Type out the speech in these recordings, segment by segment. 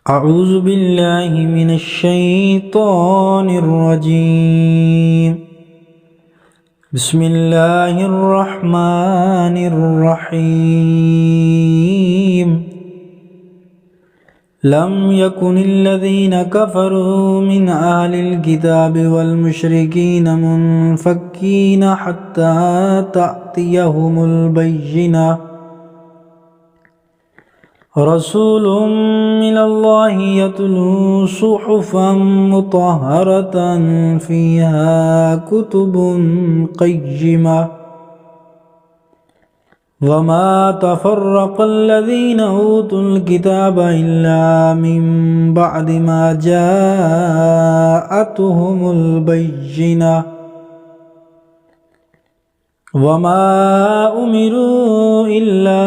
أعوذ بالله من الشيطان الرجيم. بسم الله الرحمن الرحيم. لم يكن الذين كفروا من أهل الكتاب والمشركين منفكين حتى تأتيهم البينة. رسول من الله يتلو صحفا مطهرة فيها كتب قيمة. وما تفرق الذين أوتوا الكتاب إلا من بعد ما جاءتهم البينة. وما أمروا إلا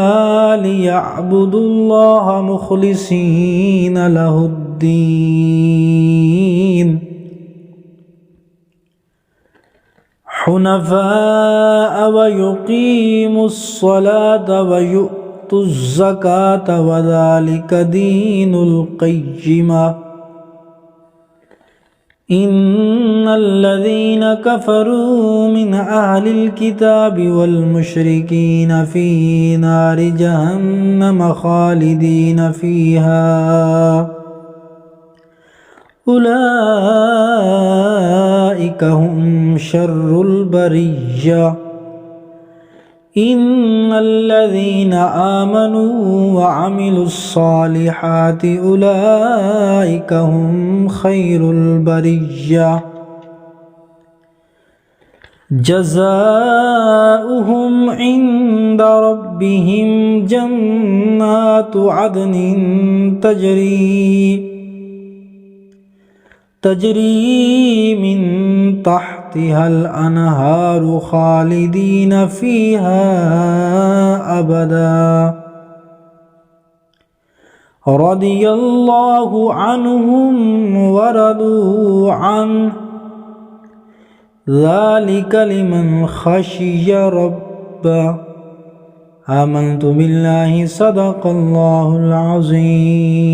ليعبدوا الله مخلصين له الدين حنفاء ويقيموا الصلاة ويؤتوا الزكاة وذلك دين القيمة. إن الذين كفروا من أهل الكتاب والمشركين في نار جهنم خالدين فيها أولئك هم شر البرية. إن الذين آمنوا وعملوا الصالحات أولئك هم خير البرية. جزاؤهم عند ربهم جنات عدن تجري من تحتها الأنهار خالدين فيها أبدا. رضي الله عنهم ورضوا عنه ذلك لمن خشي ربه. آمنت بالله صدق الله العظيم.